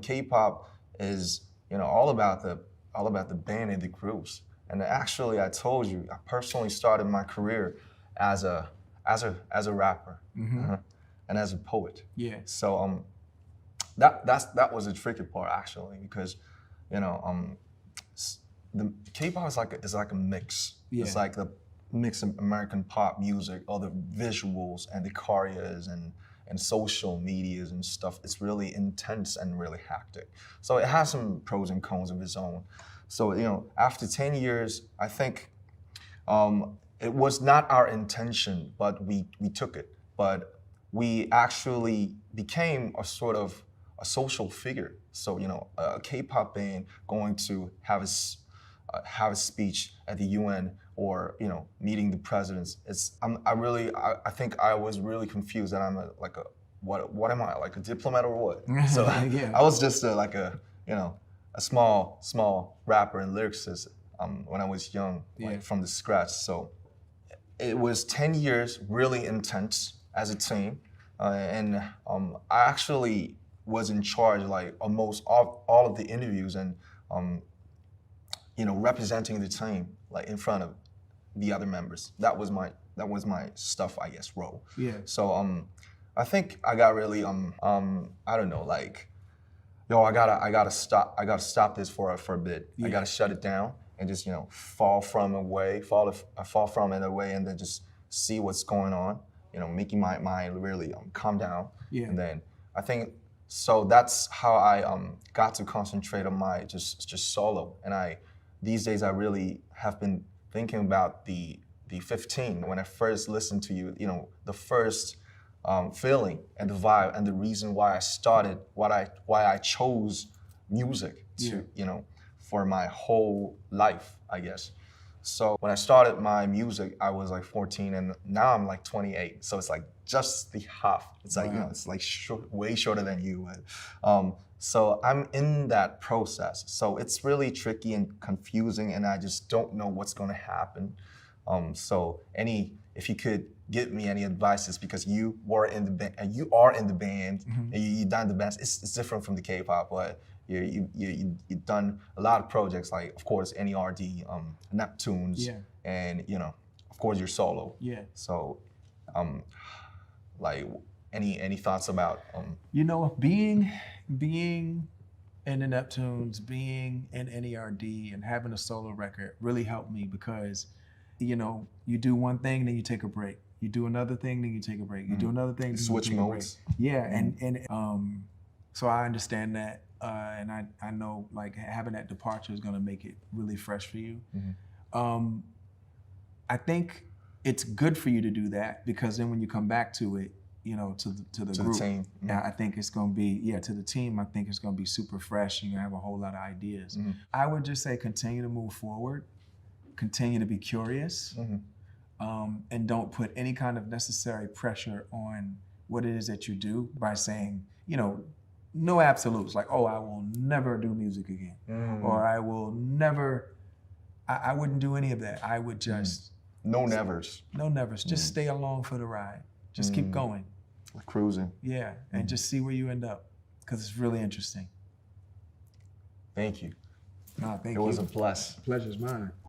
K-pop is, all about the band and the groups. And actually, I told you, I personally started my career as a rapper and as a poet. Yeah. So that was the tricky part actually, because the K-pop is like a mix. Yeah. It's like the mix of American pop music, all the visuals and the choreos and social medias and stuff. It's really intense and really hectic. So it has some pros and cons of its own. So after 10 years, I think it was not our intention, but we took it. But we actually became a sort of a social figure. So a K-pop band going to have a speech at the UN, or meeting the presidents. I think I was really confused that I'm what am I, like a diplomat or what? So yeah. I was just like a small rapper and lyricist when I was young, like from the scratch. So it was 10 years really intense as a team, and I actually was in charge like almost all of the interviews and representing the team like in front of the other members. That was my stuff, I guess, role. Yeah. So I think I got really I don't know, like, I gotta stop this for a bit. Yeah. I gotta shut it down and just fall from it away, and then just see what's going on. Making my mind really calm down. Yeah. And then I think so that's how I got to concentrate on my just solo. And these days I really have been thinking about the 15 when I first listened to you. The first feeling and the vibe and the reason why I started, why I chose music to for my whole life, I guess. So when I started my music, I was like 14, and now I'm like 28. So it's like just the half. It's like it's like way shorter than you. So I'm in that process. So it's really tricky and confusing, and I just don't know what's going to happen. So if you could give me any advices, because you were in the band, and you are in the band, and you done the band. It's different from the K-pop, but you've done a lot of projects, like of course NERD, Neptunes, and of course your solo. Yeah. So, like any thoughts about being in the Neptunes, being in NERD, and having a solo record really helped me, because you do one thing, then you take a break. You do another thing, then you take a break. You do another thing, then switch you take modes. A break. Yeah, and so I understand that, and I know like having that departure is going to make it really fresh for you. I think it's good for you to do that, because then when you come back to it, to the group, team. I think it's going to be to the team. I think it's going to be super fresh. You're going to have a whole lot of ideas. I would just say continue to move forward, continue to be curious. And don't put any kind of necessary pressure on what it is that you do by saying, no absolutes, like, oh, I will never do music again, or I will never, I wouldn't do any of that. I would just... No nevers. No nevers. Just stay along for the ride. Just keep going. Cruising. Yeah, and just see where you end up, because it's really interesting. Thank you. No, thank you. It was a bless. Pleasure's mine.